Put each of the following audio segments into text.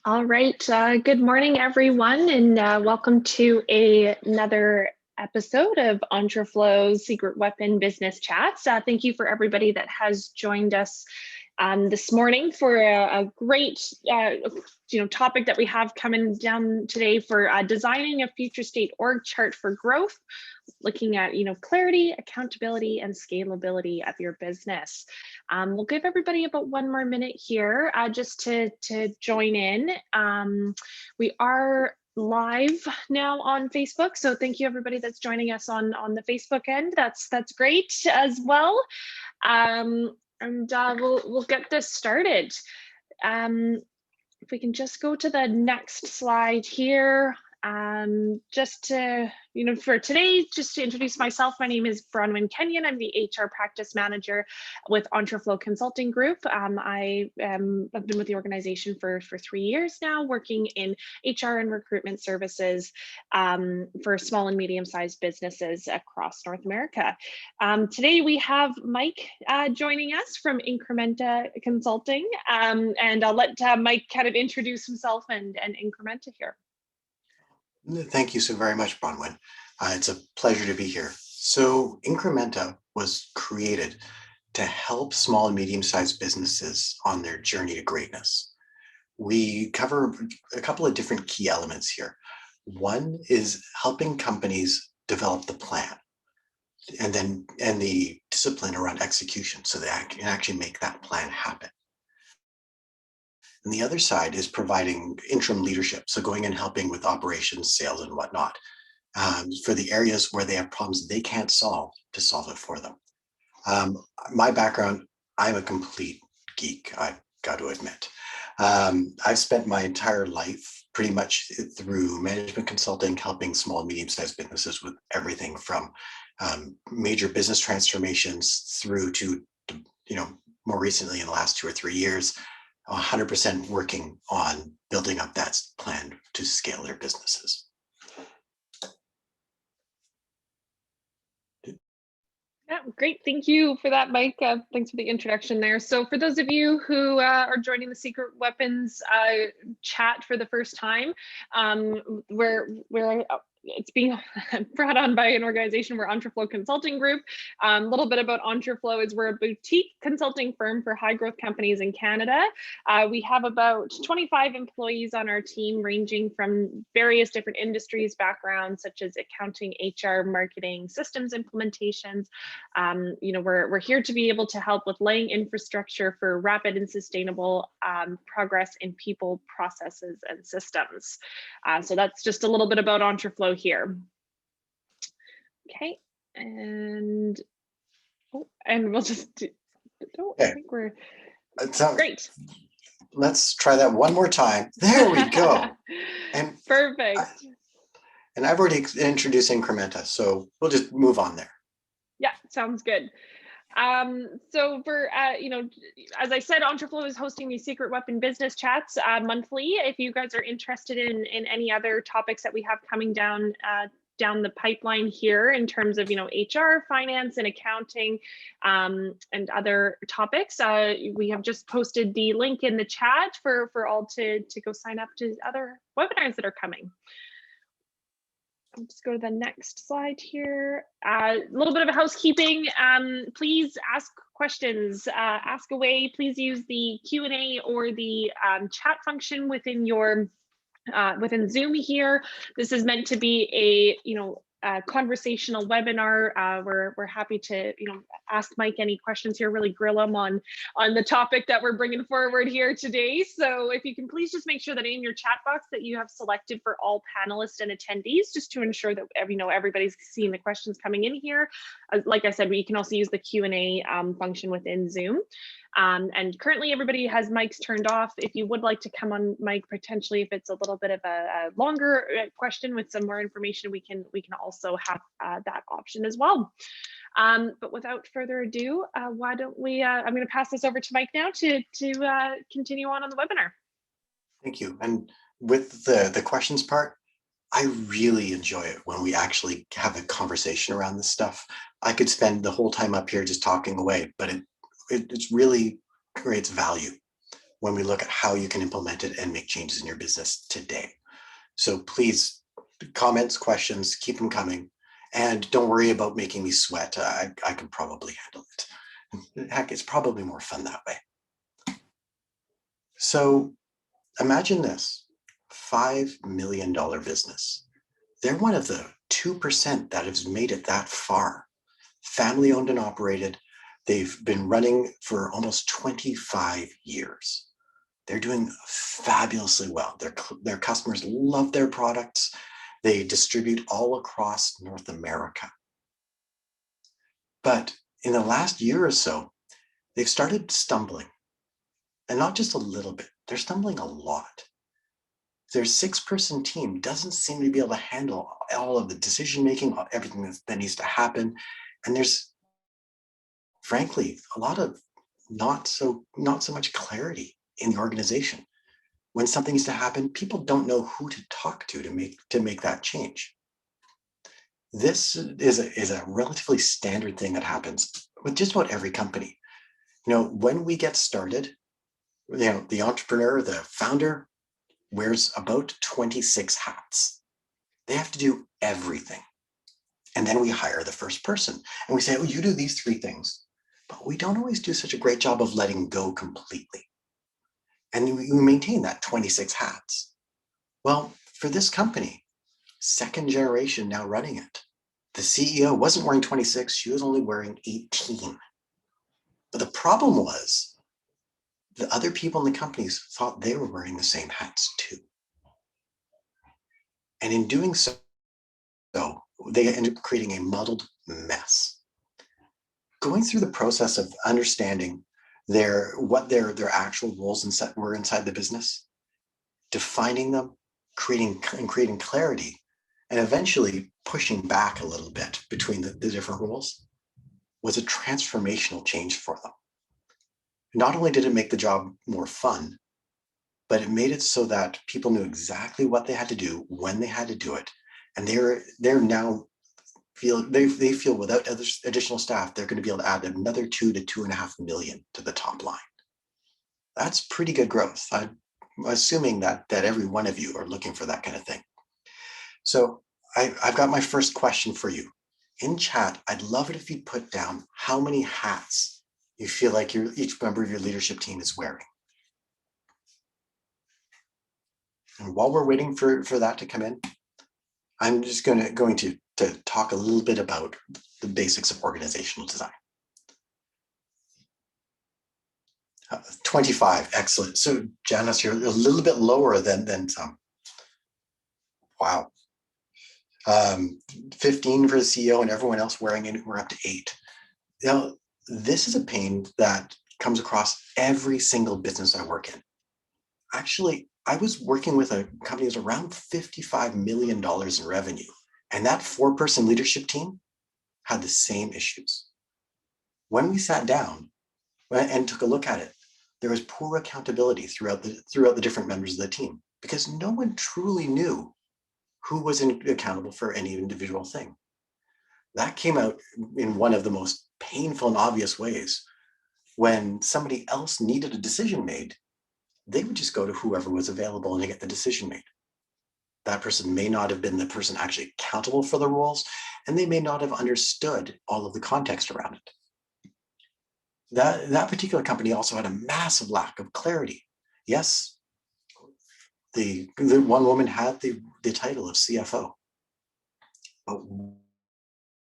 All right. Good morning, everyone, and welcome to another episode of Entreflow's Secret Weapon Business Chats. Thank you for everybody that has joined us this morning for a great topic that we have coming down today for designing a future state org chart for growth, looking at clarity, accountability, and scalability of your business. We'll give everybody about one more minute here just to join in. We are live now on Facebook, so thank you everybody that's joining us on the Facebook end. That's great as well. We'll get this started. If we can just go to the next slide here. Just to, for today, just to introduce myself, my name is Bronwyn Kenyon. I'm the HR practice manager with Entreflow Consulting Group. I've been with the organization for 3 years now, working in HR and recruitment services for small and medium-sized businesses across North America. Today we have Mike joining us from Incrementa Consulting, and I'll let Mike kind of introduce himself and Incrementa here. Thank you so very much, Bronwyn. It's a pleasure to be here. So Incrementa was created to help small and medium-sized businesses on their journey to greatness. We cover a couple of different key elements here. One is helping companies develop the plan and the discipline around execution so they can actually make that plan happen. And the other side is providing interim leadership. So going and helping with operations, sales, and whatnot for the areas where they have problems they can't solve to solve it for them. My background, I'm a complete geek, I've got to admit. I've spent my entire life pretty much through management consulting, helping small and medium-sized businesses with everything from major business transformations through to, more recently in the last 2 or 3 years, 100% working on building up that plan to scale their businesses. Yeah, great. Thank you for that, Mike. Thanks for the introduction there. So for those of you who are joining the Secret Weapons chat for the first time, it's being brought on by an organization, we're Entreflow Consulting Group. A little bit about Entreflow is we're a boutique consulting firm for high growth companies in Canada. We have about 25 employees on our team, ranging from various different industries, backgrounds such as accounting, HR, marketing, systems implementations. We're here to be able to help with laying infrastructure for rapid and sustainable progress in people, processes, and systems. So that's just a little bit about Entreflow here. Okay, and we'll just do, I think we're great. Let's try that one more time. There we go. And perfect. I've already introduced Incrementa, so we'll just move on there. Yeah, sounds good. So for, as I said, Entreflow is hosting these Secret Weapon Business Chats monthly. If you guys are interested in any other topics that we have coming down the pipeline here in terms of, HR, finance, and accounting, and other topics, we have just posted the link in the chat for all to go sign up to other webinars that are coming. I'll just go to the next slide here. A little bit of a housekeeping. Please ask questions, ask away. Please use the Q&A or the chat function within your within Zoom here. This is meant to be a conversational webinar. We're happy to ask Mike any questions here, really grill him on the topic that we're bringing forward here today. So if you can please just make sure that in your chat box that you have selected for all panelists and attendees, just to ensure that everybody's seeing the questions coming in here. Like I said, we can also use the Q&A function within Zoom. And currently everybody has mics turned off. If you would like to come on mic, potentially if it's a little bit of a longer question with some more information, we can also have that option as well. But without further ado, why don't we, I'm going to pass this over to Mike now to continue on the webinar. Thank you. And with the questions part, I really enjoy it when we actually have a conversation around this stuff. I could spend the whole time up here just talking away, but it really creates value when we look at how you can implement it and make changes in your business today. So please, comments, questions, keep them coming. And don't worry about making me sweat. I can probably handle it. Heck, it's probably more fun that way. So imagine this, $5 million business. They're one of the 2% that has made it that far. Family owned and operated. They've been running for almost 25 years. They're doing fabulously well. Their customers love their products. They distribute all across North America. But in the last year or so, they've started stumbling. And not just a little bit, they're stumbling a lot. Their 6-person team doesn't seem to be able to handle all of the decision-making, everything that needs to happen. And there's, frankly, a lot of not so much clarity in the organization. When something needs to happen, people don't know who to talk to make that change. This is a relatively standard thing that happens with just about every company. When we get started, the entrepreneur, the founder, wears about 26 hats. They have to do everything. And then we hire the first person and we say, oh, you do these 3 things. But we don't always do such a great job of letting go completely. And we maintain that 26 hats. Well, for this company, 2nd generation now running it, the CEO wasn't wearing 26, she was only wearing 18. But the problem was the other people in the companies thought they were wearing the same hats too. And in doing so, they ended up creating a muddled mess. Going through the process of understanding what their actual roles were inside the business, defining them, creating clarity, and eventually pushing back a little bit between the different roles was a transformational change for them. Not only did it make the job more fun, but it made it so that people knew exactly what they had to do, when they had to do it. And they feel without additional staff, they're going to be able to add another 2 to 2.5 million to the top line. That's pretty good growth. I'm assuming that every one of you are looking for that kind of thing. So I've got my first question for you. In chat, I'd love it if you put down how many hats you feel like each member of your leadership team is wearing. And while we're waiting for that to come in, I'm just going to talk a little bit about the basics of organizational design. 25, excellent. So Janice, you're a little bit lower than some. Wow. 15 for the CEO and everyone else wearing it, we're up to 8. Now, this is a pain that comes across every single business I work in. Actually, I was working with a company that was around $55 million in revenue, and that 4-person leadership team had the same issues. When we sat down and took a look at it, there was poor accountability throughout the different members of the team because no one truly knew who was accountable for any individual thing. That came out in one of the most painful and obvious ways. When somebody else needed a decision made, they would just go to whoever was available and get the decision made. That person may not have been the person actually accountable for the roles, and they may not have understood all of the context around it. That particular company also had a massive lack of clarity. Yes, the one woman had the title of CFO, but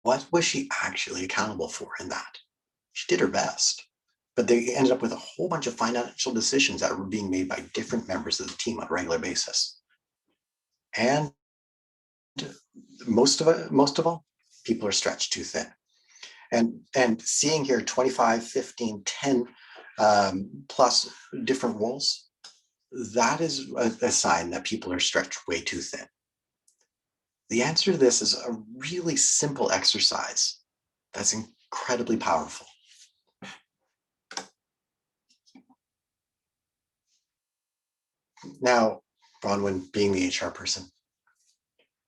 what was she actually accountable for in that? She did her best, but they ended up with a whole bunch of financial decisions that were being made by different members of the team on a regular basis. And most of all, people are stretched too thin. And seeing here 25, 15, 10 plus different roles, that is a sign that people are stretched way too thin. The answer to this is a really simple exercise that's incredibly powerful. Now, Bronwyn, being the HR person,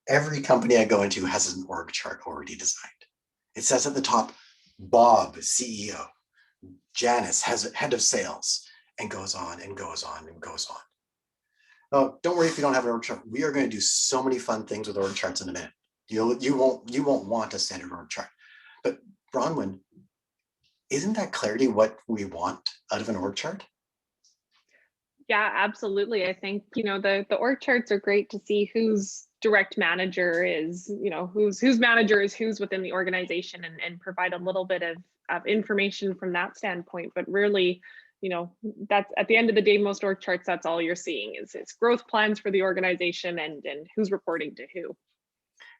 every company I go into has an org chart already designed. It says at the top, Bob, CEO, Janice, head of sales, and goes on and goes on and goes on. Oh, don't worry if you don't have an org chart. We are going to do so many fun things with org charts in a minute. You won't want a standard org chart. But Bronwyn, isn't that clarity what we want out of an org chart? Yeah, absolutely. I think, the org charts are great to see whose direct manager is, whose manager is who's within the organization, and provide a little bit of information from that standpoint. But really, that's at the end of the day, most org charts, that's all you're seeing is growth plans for the organization and who's reporting to who.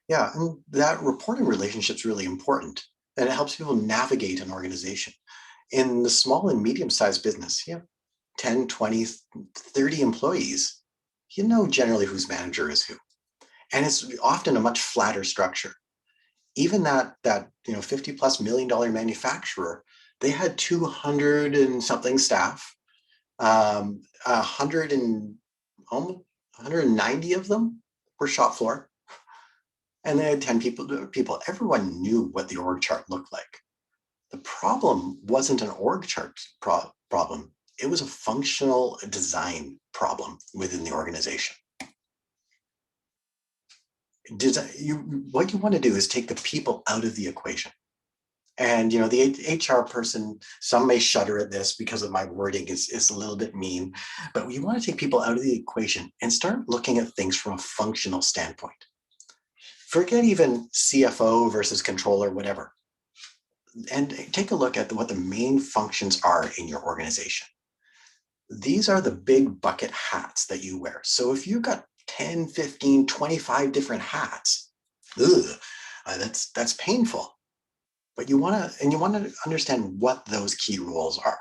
Yeah, and that reporting relationship is really important, and it helps people navigate an organization. In the small and medium-sized business, 10, 20, 30 employees, you know generally whose manager is who. And it's often a much flatter structure. Even that $50+ million manufacturer, they had 200 and something staff, 100 and almost 190 of them were shop floor, and they had 10 people. Everyone knew what the org chart looked like. The problem wasn't an org chart problem. It was a functional design problem within the organization. What you want to do is take the people out of the equation. And the HR person, some may shudder at this because of my wording is a little bit mean, but you want to take people out of the equation and start looking at things from a functional standpoint. Forget even CFO versus controller, whatever. And take a look at what the main functions are in your organization. These are the big bucket hats that you wear. So if you've got 10, 15, 25 different hats, that's painful. But you want to understand what those key roles are.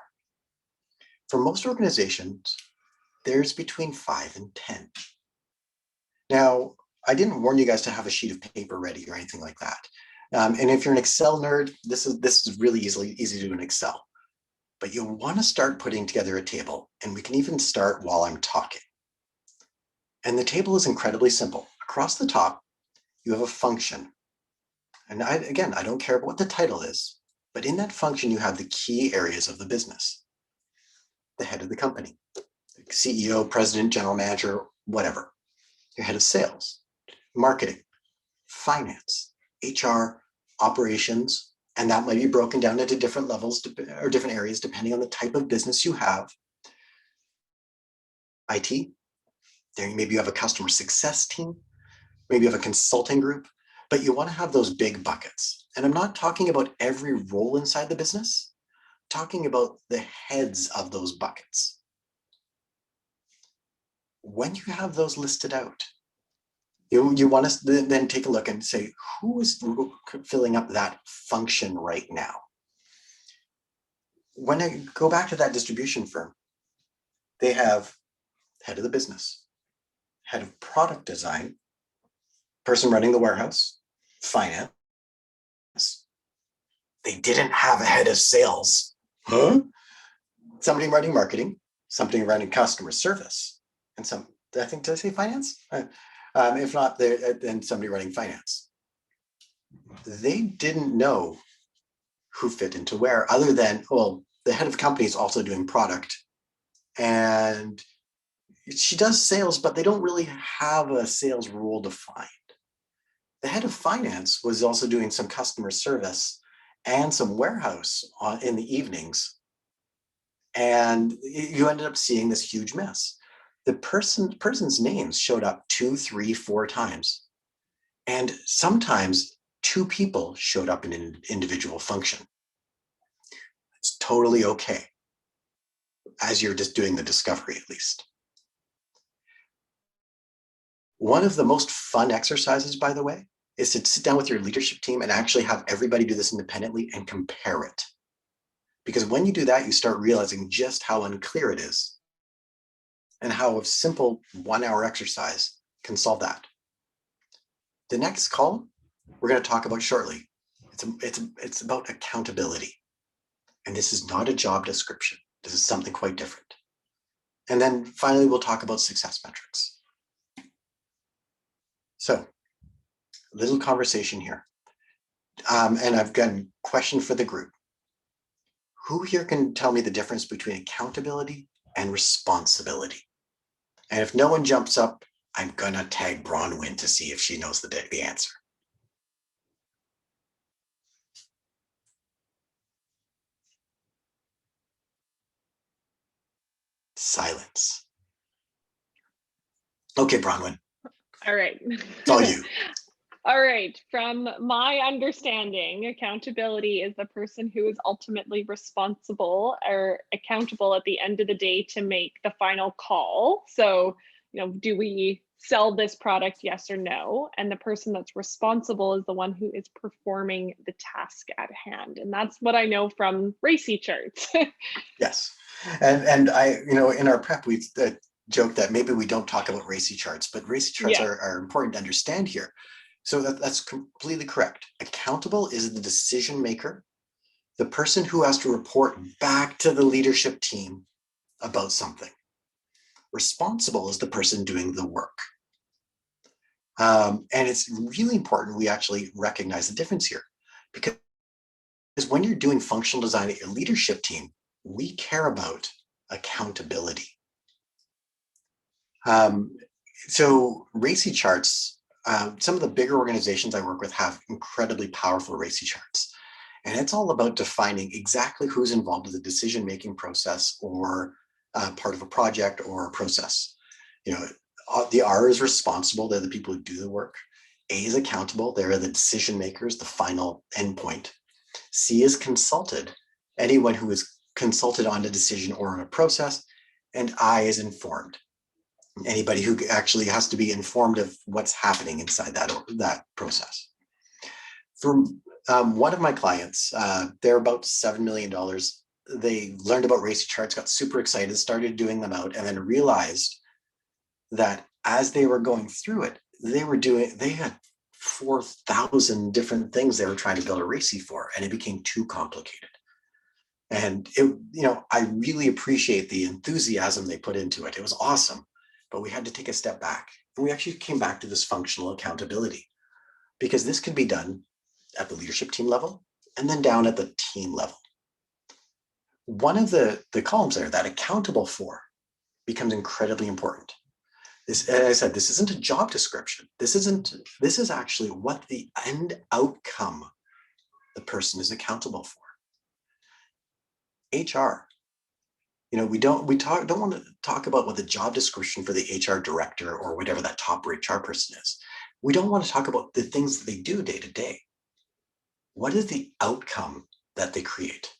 For most organizations, there's between 5 and 10. Now, I didn't warn you guys to have a sheet of paper ready or anything like that. And if you're an Excel nerd, this is really easy to do in Excel. But you'll want to start putting together a table, and we can even start while I'm talking. And the table is incredibly simple. Across the top, you have a function. And I don't care about what the title is, but in that function, you have the key areas of the business. The head of the company, the CEO, president, general manager, whatever. Your head of sales, marketing, finance, HR, operations, and that might be broken down into different levels or different areas depending on the type of business you have. IT, there maybe you have a customer success team, maybe you have a consulting group, but you want to have those big buckets. And I'm not talking about every role inside the business, I'm talking about the heads of those buckets. When you have those listed out, you want to then take a look and say, who is filling up that function right now? When I go back to that distribution firm, they have head of the business, head of product design, person running the warehouse, finance. They didn't have a head of sales. Huh? Somebody running marketing, somebody running customer service, and did I say finance? If not, then somebody running finance. They didn't know who fit into where, other than, well, the head of the company is also doing product, and she does sales, but they don't really have a sales role defined. The head of finance was also doing some customer service and some warehouse in the evenings. And you ended up seeing this huge mess. The person's names showed up 2, 3, 4 times. And sometimes 2 people showed up in an individual function. It's totally okay, as you're just doing the discovery, at least. One of the most fun exercises, by the way, is to sit down with your leadership team and actually have everybody do this independently and compare it. Because when you do that, you start realizing just how unclear it is and how a simple 1-hour exercise can solve that. The next column we're going to talk about shortly. It's about accountability. And this is not a job description. This is something quite different. And then finally, we'll talk about success metrics. So, little conversation here. And I've got a question for the group. Who here can tell me the difference between accountability and responsibility. And if no one jumps up, I'm gonna tag Bronwyn to see if she knows the answer. Silence. Okay, Bronwyn, All right. it's all you. All right. From my understanding, accountability is the person who is ultimately responsible or accountable at the end of the day to make the final call. So, do we sell this product, yes or no? And the person that's responsible is the one who is performing the task at hand. And that's what I know from RACI charts. Yes. And I, in our prep, we joked that maybe we don't talk about RACI charts, but RACI charts Yeah. are important to understand here. So that's completely correct. Accountable is the decision maker, the person who has to report back to the leadership team about something. Responsible is the person doing the work. And it's really important we actually recognize the difference here, because when you're doing functional design at your leadership team, we care about accountability. So RACI charts, some of the bigger organizations I work with have incredibly powerful RACI charts. And it's all about defining exactly who's involved in the decision-making process or part of a project or a process. The R is responsible. They're the people who do the work. A is accountable. They're the decision makers, the final endpoint. C is consulted. Anyone who is consulted on a decision or on a process. And I is informed. Anybody who actually has to be informed of what's happening inside that process. For one of my clients, they're about $7 million. They learned about RACI charts, got super excited, started doing them out, and then realized that as they were going through it, they had 4,000 different things they were trying to build a RACI for, and it became too complicated. And I really appreciate the enthusiasm they put into it. It was awesome, but we had to take a step back. And we actually came back to this functional accountability, because this can be done at the leadership team level and then down at the team level. One of the columns there, that accountable for, becomes incredibly important. As I said, this isn't a job description. This is actually what the end outcome the person is accountable for. HR. We don't want to talk about what the job description for the HR director or whatever that top HR person is. We don't want to talk about the things that they do day to day. What is the outcome that they create?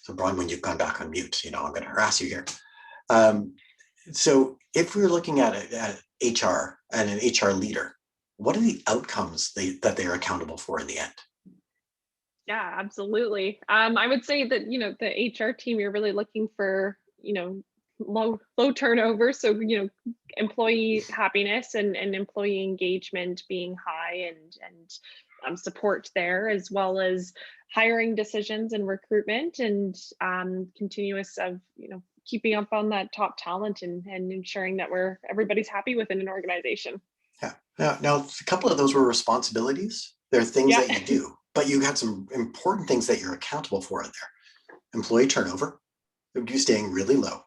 So Brian, when you've gone back on mute, I'm going to harass you here. So if we're looking at HR and an HR leader, what are the outcomes that they are accountable for in the end? Yeah, absolutely. I would say that, the HR team, you're really looking for, low turnover. So, employee happiness and employee engagement being high, and support there, as well as hiring decisions and recruitment, and continuous of, keeping up on that top talent, and ensuring that everybody's happy within an organization. Yeah. Now, a couple of those were responsibilities. They're things that you do, but you had some important things that you're accountable for in there. Employee turnover, you staying really low.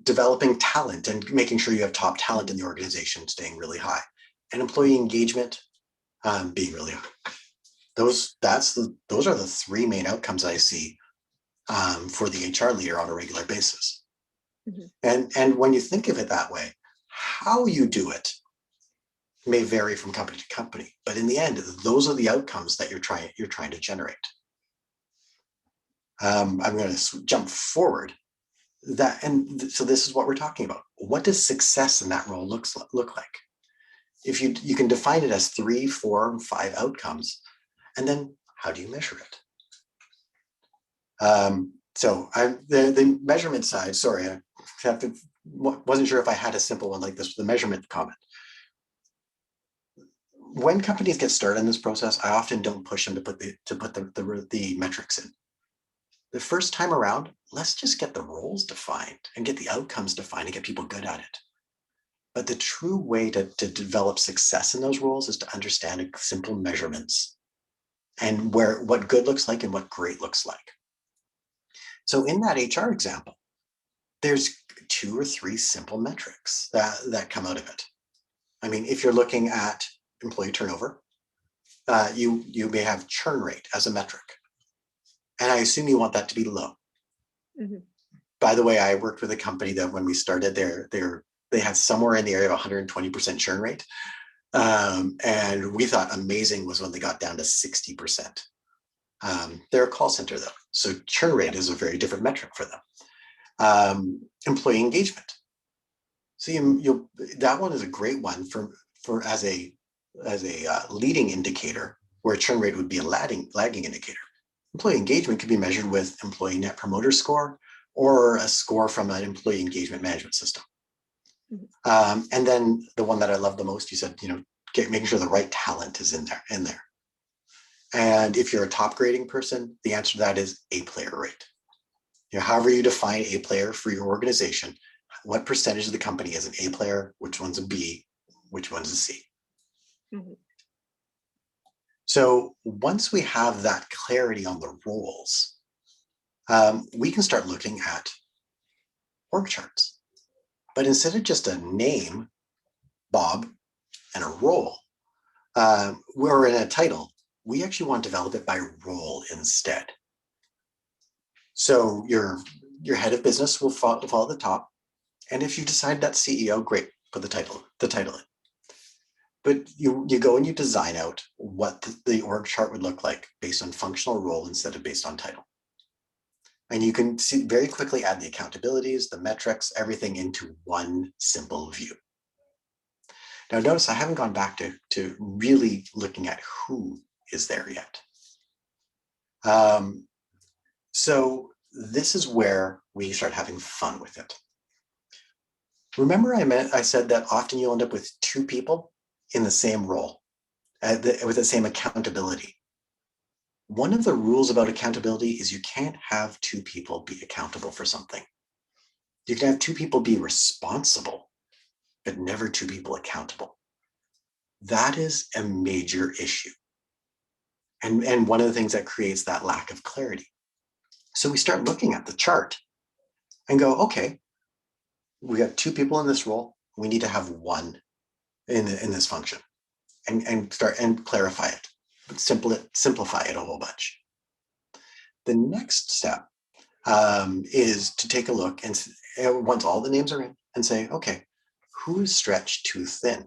Developing talent and making sure you have top talent in the organization, staying really high. And employee engagement, being really high. Those are the three main outcomes I see for the HR leader on a regular basis. Mm-hmm. And when you think of it that way, how you do it may vary from company to company, but in the end, those are the outcomes that you're trying to generate. I'm going to jump forward. So this is what we're talking about. What does success in that role look like? If you can define it as 3, 4, 5 outcomes, and then how do you measure it? So the measurement side. Sorry, wasn't sure if I had a simple one like this with the measurement comment. When companies get started in this process, I often don't push them to put the metrics in. The first time around, let's just get the roles defined and get the outcomes defined and get people good at it. But the true way to develop success in those roles is to understand simple measurements and what good looks like and what great looks like. So in that HR example, there's 2 or 3 simple metrics that come out of it. I mean, if you're looking at employee turnover, you may have churn rate as a metric. And I assume you want that to be low. Mm-hmm. By the way, I worked with a company that when we started, they had somewhere in the area of 120% churn rate. And we thought amazing was when they got down to 60%. They're a call center though, so churn rate is a very different metric for them. Employee engagement. So that one is a great one for as a leading indicator, where churn rate would be a lagging indicator. Employee engagement could be measured with employee net promoter score or a score from an employee engagement management system. Mm-hmm. And then the one that I love the most, you said, making sure the right talent is in there. And if you're a top grading person, the answer to that is A player rate. However you define A player for your organization, what percentage of the company is an A player, which one's a B, which one's a C. Mm-hmm. So once we have that clarity on the roles, we can start looking at org charts. But instead of just a name, Bob, and a role, or in a title, we actually want to develop it by role instead. So your head of business will follow at the top. And if you decide that CEO, great, put the title in. But you go and you design out what the org chart would look like based on functional role instead of based on title. And you can see very quickly add the accountabilities, the metrics, everything into one simple view. Now notice I haven't gone back to really looking at who is there yet. So this is where we start having fun with it. Remember I said that often you'll end up with 2 people in the same role, with the same accountability. One of the rules about accountability is you can't have 2 people be accountable for something. You can have 2 people be responsible, but never 2 people accountable. That is a major issue. And one of the things that creates that lack of clarity. So we start looking at the chart and go, okay, we got 2 people in this role. We need to have 1 in this function, and start and clarify it, but simplify it a whole bunch. The next step is to take a look and once all the names are in, and say, okay, who is stretched too thin?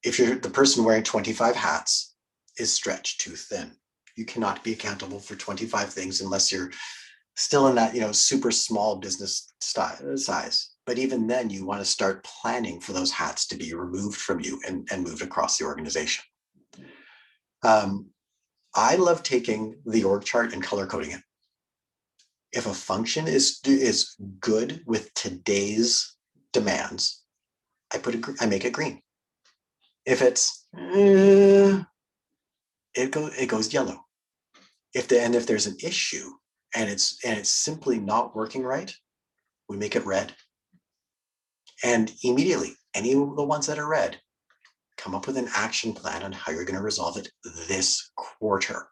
If you're the person wearing 25 hats is stretched too thin. You cannot be accountable for 25 things unless you're still in that super small business size. But even then, you want to start planning for those hats to be removed from you and moved across the organization. I love taking the org chart and color coding it. If a function is good with today's demands, I make it green. If it's it goes yellow. If there's an issue and it's simply not working right, we make it red. And immediately, any of the ones that are red, come up with an action plan on how you're going to resolve it this quarter.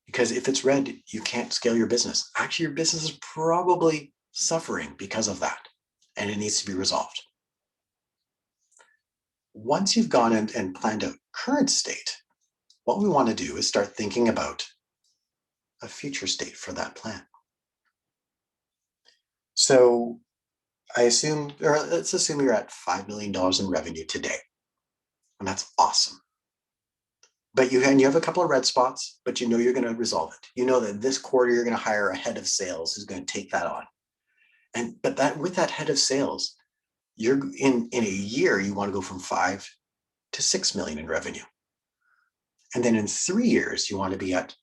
Because if it's red, you can't scale your business. Actually, your business is probably suffering because of that, and it needs to be resolved. Once you've gone and planned a current state, what we want to do is start thinking about a future state for that plan. So let's assume you're at $5 million in revenue today, and that's awesome. But you have a couple of red spots, but you're going to resolve it. You know that this quarter you're going to hire a head of sales who's going to take that on. But with that head of sales, you're in a year you want to go from 5 to 6 million in revenue. And then in 3 years, you want to be at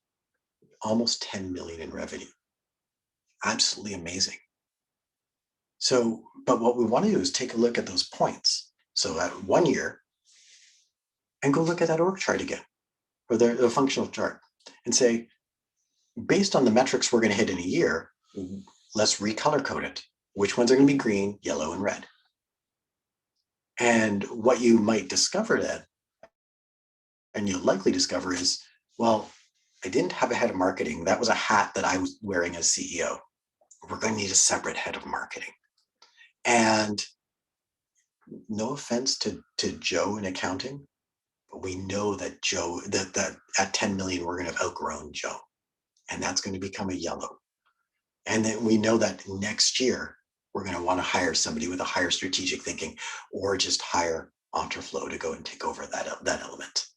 almost 10 million in revenue. Absolutely amazing. So, but what we want to do is take a look at those points. So at 1 year, and go look at that org chart again, or the functional chart, and say, based on the metrics we're going to hit in a year, let's recolor code it. Which ones are going to be green, yellow, and red? And what you might discover then, and you'll likely discover is, well, I didn't have a head of marketing. That was a hat that I was wearing as CEO. we're going to need a separate head of marketing. And no offense to Joe in accounting, but we know that Joe, that at 10 million, we're going to have outgrown Joe. And that's going to become a yellow. And then we know that next year, we're going to want to hire somebody with a higher strategic thinking, or just hire Entreflow to go and take over that element.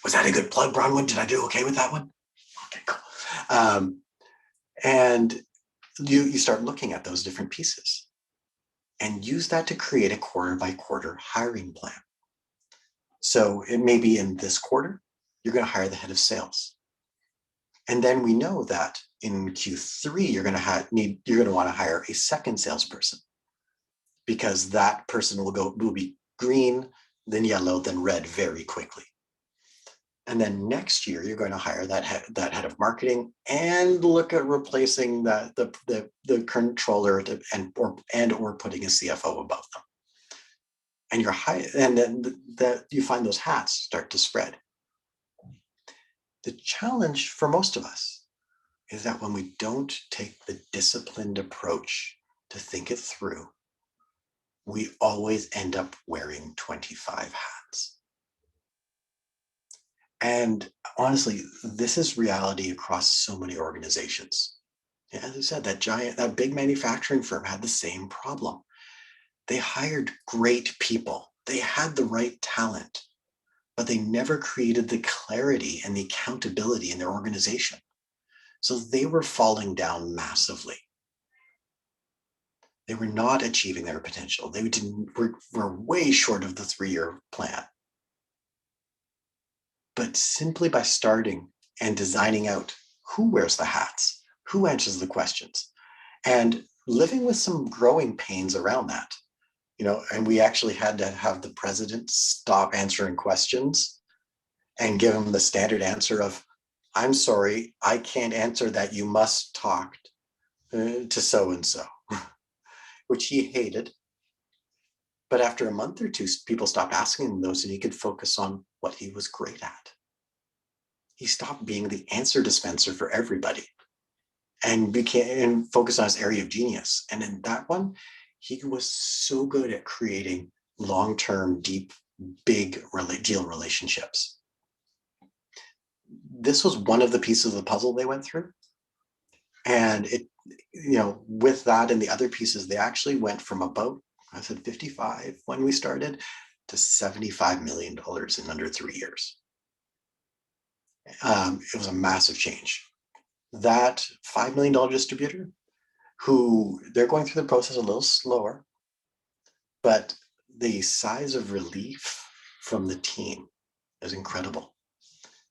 Was that a good plug, Bronwyn? Did I do okay with that one? Okay, cool. And you start looking at those different pieces and use that to create a quarter by quarter hiring plan. So it may be in this quarter, you're going to hire the head of sales. And then we know that in Q3, you're going to want to hire a second salesperson, because that person will be green, then yellow, then red very quickly. And then next year, you're going to hire that head of marketing and look at replacing the controller and or putting a CFO above them. And then you find those hats start to spread. The challenge for most of us is that when we don't take the disciplined approach to think it through, we always end up wearing 25 hats. And honestly, this is reality across so many organizations. As I said, that big manufacturing firm had the same problem. They hired great people. They had the right talent, but they never created the clarity and the accountability in their organization. So they were falling down massively. They were not achieving their potential. They were way short of the 3-year plan. But simply by starting and designing out who wears the hats, who answers the questions, and living with some growing pains around that, and we actually had to have the president stop answering questions and give him the standard answer of, "I'm sorry, I can't answer that. You must talk to so-and-so," which he hated. But after a month or two, people stopped asking him those, and he could focus on what he was great at. He stopped being the answer dispenser for everybody and focused on his area of genius. And in that one, he was so good at creating long-term, deep, big deal relationships. This was one of the pieces of the puzzle they went through. And with that and the other pieces, they actually went from about, I said 55 when we started, to $75 million in under 3 years. It was a massive change. That $5 million distributor, who they're going through the process a little slower, but the size of relief from the team is incredible.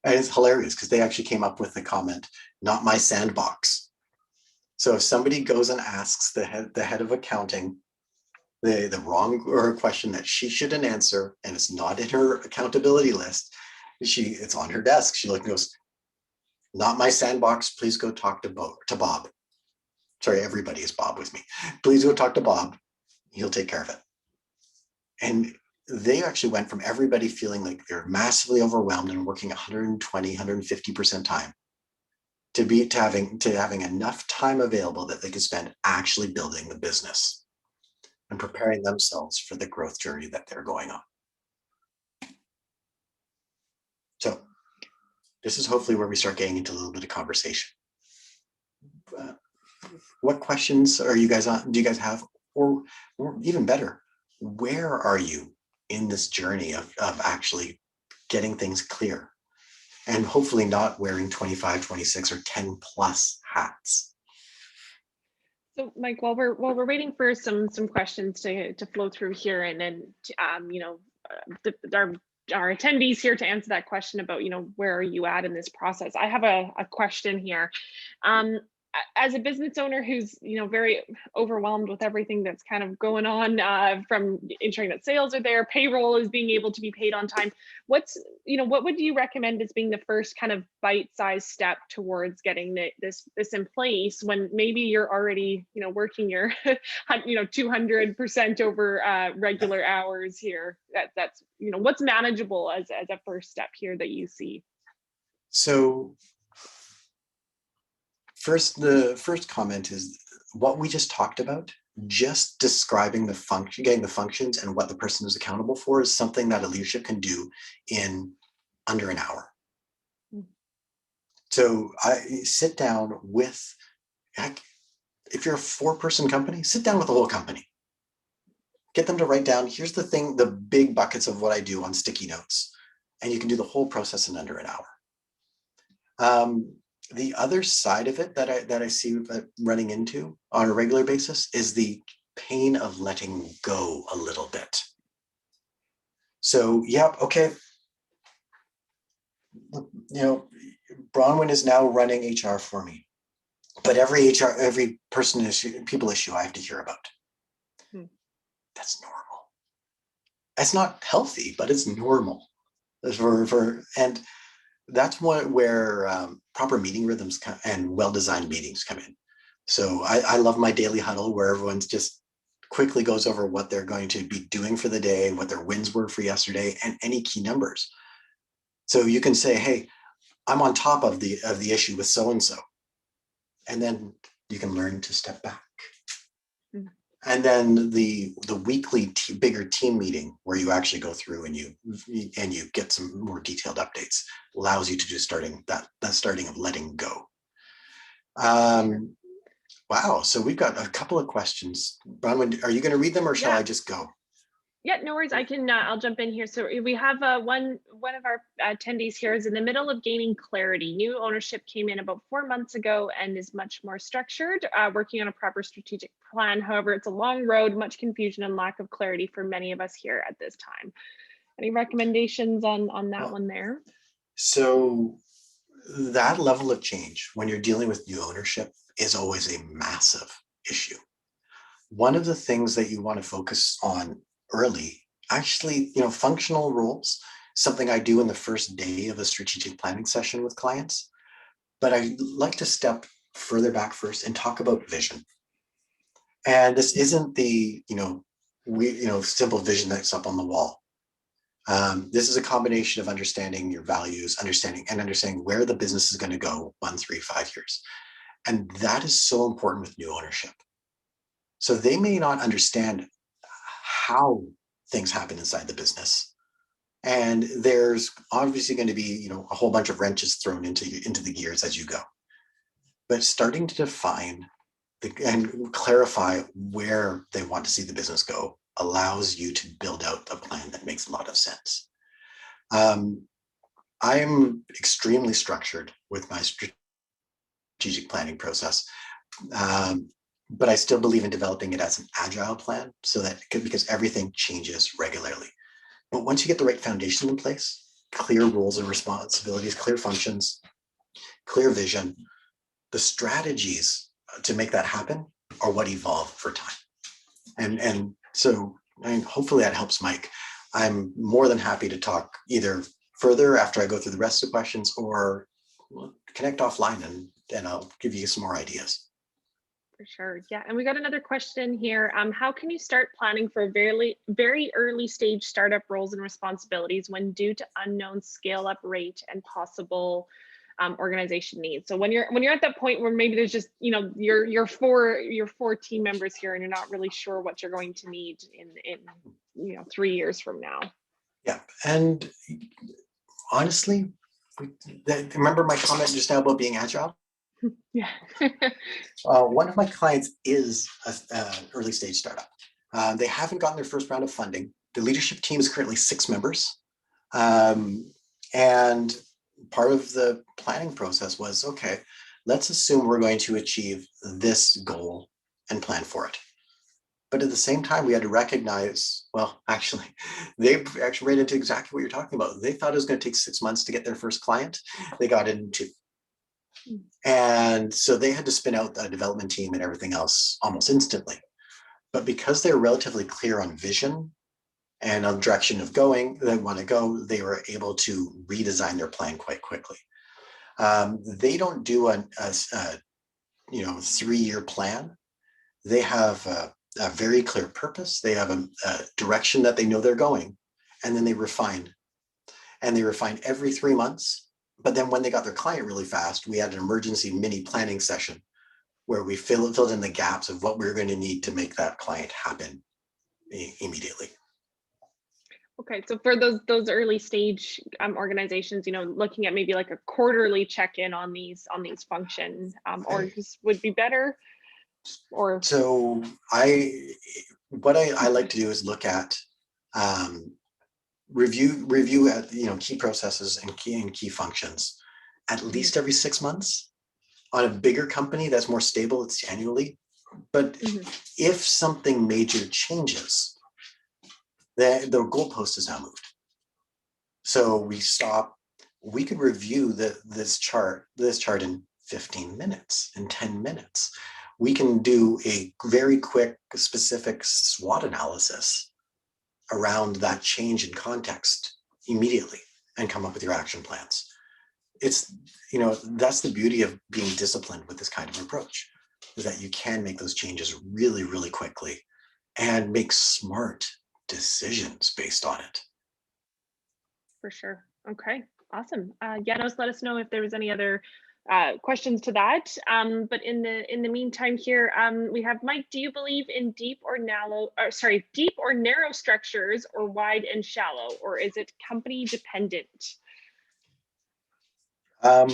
And it's hilarious because they actually came up with the comment, "Not my sandbox." So if somebody goes and asks the head of accounting the wrong or a question that she shouldn't answer, and it's not in her accountability list, it's on her desk. She looks and goes, "Not my sandbox. Please go talk to Bob." Sorry, everybody is Bob with me. "Please go talk to Bob. He'll take care of it." And they actually went from everybody feeling like they're massively overwhelmed and working 120, 150% time to having enough time available that they could spend actually building the business and preparing themselves for the growth journey that they're going on. So this is hopefully where we start getting into a little bit of conversation. What questions are you guys on? Do you guys have, or even better, where are you in this journey of actually getting things clear and hopefully not wearing 25, 26, or 10 plus hats? So, Mike, while we're waiting for some questions to flow through here, and then our attendees here to answer that question about where are you at in this process, I have a question here. As a business owner who's very overwhelmed with everything that's kind of going on, from ensuring that sales are there, payroll is being able to be paid on time, what would you recommend as being the first kind of bite-sized step towards getting this in place, when maybe you're already working your 200% over regular hours here? That's what's manageable as a first step here that you see? So the first comment is, what we just talked about, just describing the function, getting the functions and what the person is accountable for is something that a leadership can do in under an hour. So I sit down with, heck, if you're a 4-person company, sit down with the whole company. Get them to write down, here's the thing, the big buckets of what I do on sticky notes. And you can do the whole process in under an hour. The other side of it that I see running into on a regular basis is the pain of letting go a little bit. So, yeah, okay. Bronwyn is now running HR for me, but every person issue, people issue I have to hear about. That's normal. It's not healthy, but it's normal. And that's where proper meeting rhythms and well-designed meetings come in. So I love my daily huddle where everyone's just quickly goes over what they're going to be doing for the day, what their wins were for yesterday, and any key numbers. So you can say, hey, I'm on top of the issue with so-and-so. And then you can learn to step back. And then the weekly bigger team meeting where you actually go through and you get some more detailed updates allows you to do that starting of letting go. Wow. So we've got a couple of questions. Bronwyn, are you going to read them or shall I just go? Yeah, no worries. I can. I'll jump in here. So we have one of our attendees here is in the middle of gaining clarity. New ownership came in about 4 months ago and is much more structured, working on a proper strategic plan. However, it's a long road, much confusion and lack of clarity for many of us here at this time. Any recommendations on that one there? So that level of change when you're dealing with new ownership is always a massive issue. One of the things that you want to focus on early, actually, functional roles, something I do in the first day of a strategic planning session with clients. But I like to step further back first and talk about vision. And this isn't the, simple vision that's up on the wall. This is a combination of understanding your values, understanding where the business is going to go 1, 3, 5 years. And that is so important with new ownership. So they may not understand how things happen inside the business. And there's obviously going to be, a whole bunch of wrenches thrown into the gears as you go. But starting to define and clarify where they want to see the business go allows you to build out a plan that makes a lot of sense. I am extremely structured with my strategic planning process. But I still believe in developing it as an agile plan because everything changes regularly. But once you get the right foundation in place, clear roles and responsibilities, clear functions, clear vision, the strategies to make that happen are what evolve for time. And so hopefully that helps, Mike. I'm more than happy to talk either further after I go through the rest of the questions or connect offline and I'll give you some more ideas. For sure. Yeah. And we got another question here. How can you start planning for very, very early stage startup roles and responsibilities when due to unknown scale up rate and possible organization needs? So when you're at that point where maybe there's just, your four team members here and you're not really sure what you're going to need in 3 years from now. Yeah. And honestly, remember my comment just now about being agile? Yeah. One of my clients is an early stage startup. They haven't gotten their first round of funding. The leadership team is currently 6 members. And part of the planning process was, okay, let's assume we're going to achieve this goal and plan for it. But at the same time, we had to recognize, they actually ran into exactly what you're talking about. They thought it was going to take 6 months to get their first client. They got it in 2. And so they had to spin out a development team and everything else almost instantly. But because they're relatively clear on vision and on direction of they want to go, they were able to redesign their plan quite quickly. They don't do a 3-year plan. They have a very clear purpose. They have a direction that they know they're going, and then they refine. And they refine every 3 months. But then when they got their client really fast, we had an emergency mini planning session where we filled in the gaps of what we're going to need to make that client happen immediately. Okay, so for those early stage organizations, looking at maybe like a quarterly check-in on these function orgs would be better. Or so what I like to do is look at review at key processes and key functions at least every 6 months. On a bigger company that's more stable, it's annually. But if something major changes, the goalpost is now moved. So we could review this chart in 15 minutes, in 10 minutes. We can do a very quick, specific SWOT analysis around that change in context immediately and come up with your action plans. It's, that's the beauty of being disciplined with this kind of approach, is that you can make those changes really, really quickly and make smart decisions based on it. For sure. Okay, awesome. Janos, let us know if there was any other questions to that. But in the meantime here, we have Mike. Do you believe in deep or narrow structures, or wide and shallow, or is it company dependent? I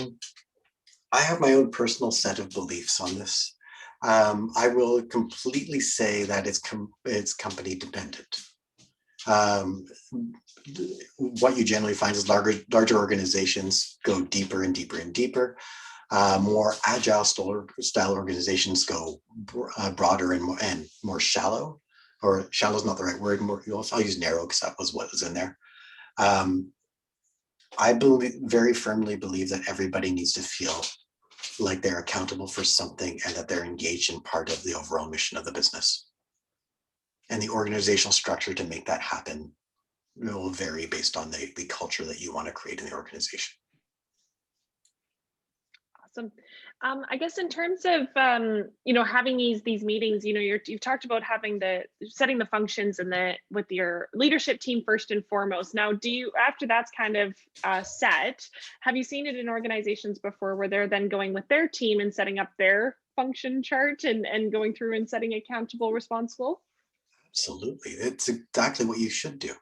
have my own personal set of beliefs on this. I will completely say that it's company dependent. What you generally find is larger organizations go deeper and deeper and deeper. More agile style organizations go broader and more shallow, or shallow is not the right word. I'll use narrow because that was what was in there. I very firmly believe that everybody needs to feel like they're accountable for something and that they're engaged in part of the overall mission of the business. And the organizational structure to make that happen will vary based on the culture that you want to create in the organization. Awesome. I guess in terms of having these meetings, you've talked about setting the functions and with your leadership team first and foremost. Now, after that's kind of set, have you seen it in organizations before where they're then going with their team and setting up their function chart and going through and setting accountable, responsible? Absolutely, it's exactly what you should do.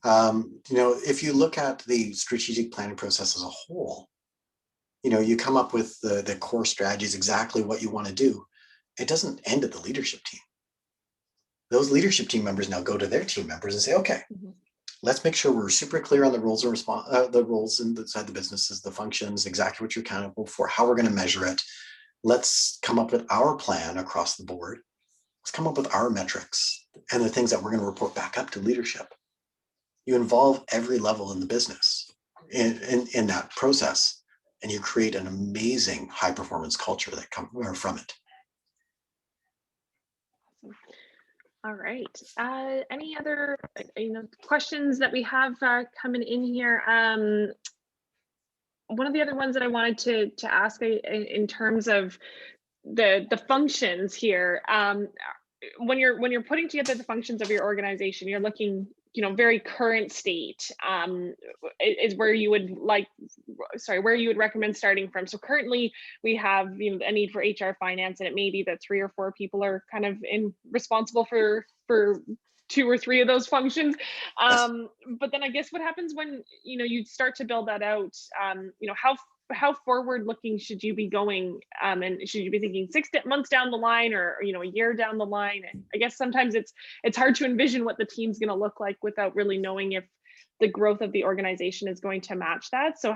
If you look at the strategic planning process as a whole, you come up with the core strategies, exactly what you want to do. It doesn't end at the leadership team. Those leadership team members now go to their team members and say, okay, let's make sure we're super clear on the roles and the roles inside the businesses, the functions, exactly what you're accountable for, how we're going to measure it. Let's come up with our plan across the board. Let's come up with our metrics and the things that we're going to report back up to leadership. You involve every level in the business in that process, and you create an amazing high performance culture that comes from it. All right. Any other questions that we have coming in here? One of the other ones that I wanted to ask in terms of the functions here, when you're putting together the functions of your organization, you're looking very current state is where you would recommend starting from. So currently we have a need for HR, finance, and it may be that 3 or 4 people are kind of responsible for 2 or 3 of those functions. But then I guess what happens when you start to build that out, how forward looking should you be going, and should you be thinking 6 months down the line, or a year down the line? And I guess sometimes it's hard to envision what the team's going to look like without really knowing if the growth of the organization is going to match that. So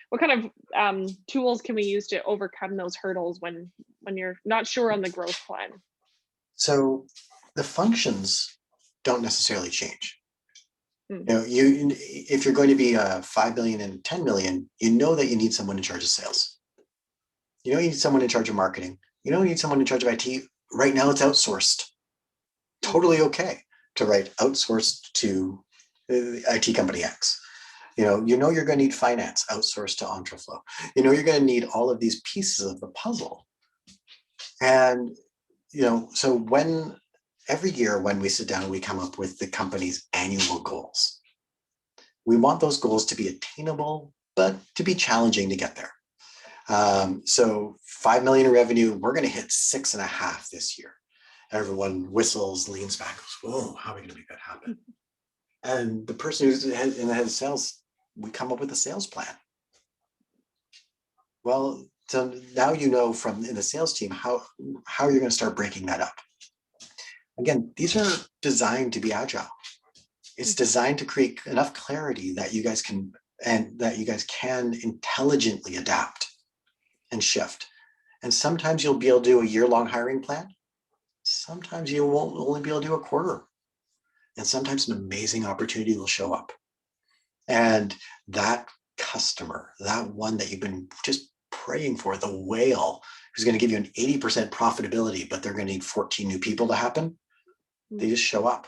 what kind of tools can we use to overcome those hurdles when you're not sure on the growth plan? So the functions don't necessarily change. If you're going to be 5 million and 10 million, that you need someone in charge of sales. You need someone in charge of marketing. You need someone in charge of IT. Right now it's outsourced. Totally okay to write outsourced to IT company X. You're going to need finance outsourced to Entreflow. You're going to need all of these pieces of the puzzle. And, so every year when we sit down, we come up with the company's annual goals. We want those goals to be attainable, but to be challenging to get there. So 5 million in revenue. We're going to hit 6.5 this year. Everyone whistles, leans back, goes, whoa, how are we going to make that happen? And the person who's in the head of sales, we come up with a sales plan. Well, so now you know from in the sales team how you're going to start breaking that up. Again, these are designed to be agile. It's designed to create enough clarity that you guys can intelligently adapt and shift. And sometimes you'll be able to do a year-long hiring plan. Sometimes you won't only be able to do a quarter. And sometimes an amazing opportunity will show up. And that customer, that one that you've been just praying for, the whale who's going to give you an 80% profitability, but they're going to need 14 new people to happen, they just show up.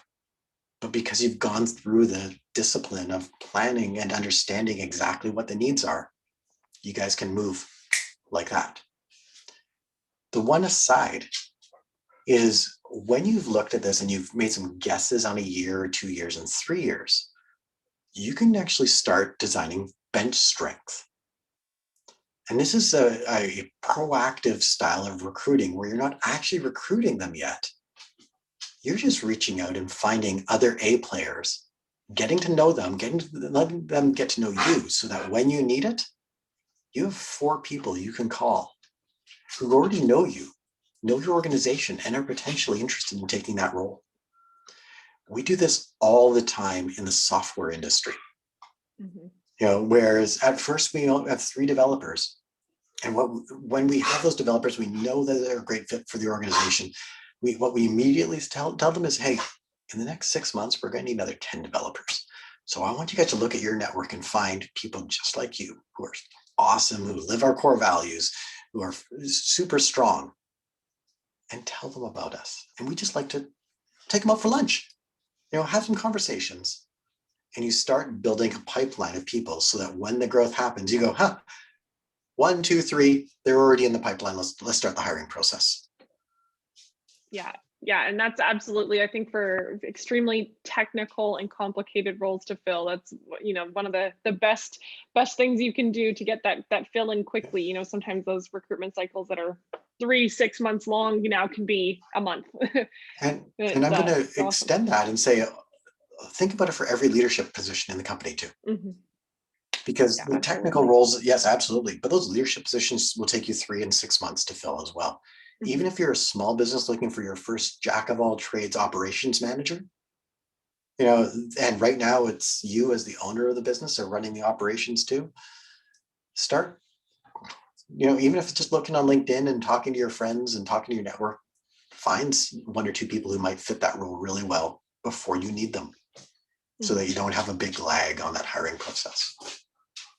But because you've gone through the discipline of planning and understanding exactly what the needs are, you guys can move like that. The one aside is when you've looked at this and you've made some guesses on a year or 2 years and 3 years, you can actually start designing bench strength. And this is a proactive style of recruiting where you're not actually recruiting them yet. You're just reaching out and finding other A players, getting to know them, letting them get to know you so that when you need it, you have 4 people you can call who already know you, know your organization, and are potentially interested in taking that role. We do this all the time in the software industry. Whereas at first we have 3 developers, and when we have those developers, we know that they're a great fit for the organization. What we immediately tell them is, hey, in the next 6 months, we're going to need another 10 developers. So I want you guys to look at your network and find people just like you who are awesome, who live our core values, who are super strong, and tell them about us. And we just like to take them out for lunch, have some conversations, and you start building a pipeline of people so that when the growth happens, you go, 1, 2, 3, they're already in the pipeline. Let's start the hiring process. Yeah, and that's absolutely, I think, for extremely technical and complicated roles to fill, that's one of the best things you can do to get that fill in quickly. Sometimes those recruitment cycles that are 3-6 months long can be a month. And I'm going to extend that and say, think about it for every leadership position in the company too. Because the technical roles, yes, absolutely. But those leadership positions will take you 3 and 6 months to fill as well. Even if you're a small business looking for your first jack of all trades operations manager, and right now it's you as the owner of the business or running the operations too, start, even if it's just looking on LinkedIn and talking to your friends and talking to your network, find 1 or 2 people who might fit that role really well before you need them so that you don't have a big lag on that hiring process.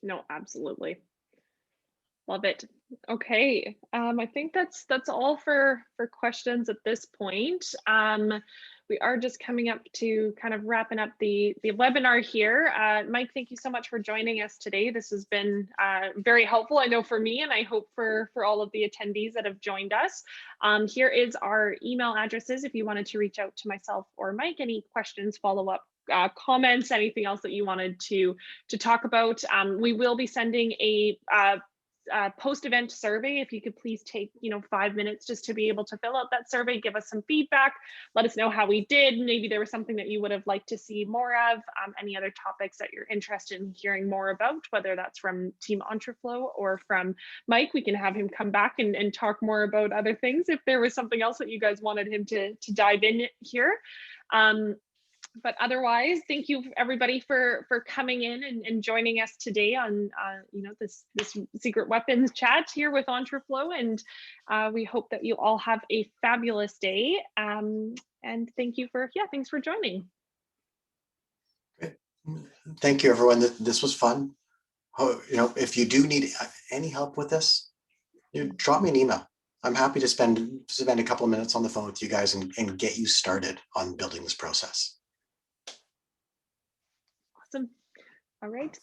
No, absolutely. Love it. Okay. I think that's all for questions at this point. We are just coming up to kind of wrapping up the webinar here. Mike, thank you so much for joining us today. This has been very helpful, I know, for me, and I hope for all of the attendees that have joined us. Here is our email addresses if you wanted to reach out to myself or Mike, any questions, follow-up comments, anything else that you wanted to talk about. We will be sending a post-event survey. If you could please take 5 minutes just to be able to fill out that survey, give us some feedback, let us know how we did. Maybe there was something that you would have liked to see more of, any other topics that you're interested in hearing more about, whether that's from Team Entreflow or from Mike. We can have him come back and talk more about other things if there was something else that you guys wanted him to dive in here. But otherwise, thank you everybody for coming in and joining us today on this secret weapons chat here with Entreflow, and we hope that you all have a fabulous day. And thanks for joining. Thank you, everyone. This was fun. If you do need any help with this, drop me an email. I'm happy to spend a couple of minutes on the phone with you guys and get you started on building this process. Awesome. All right.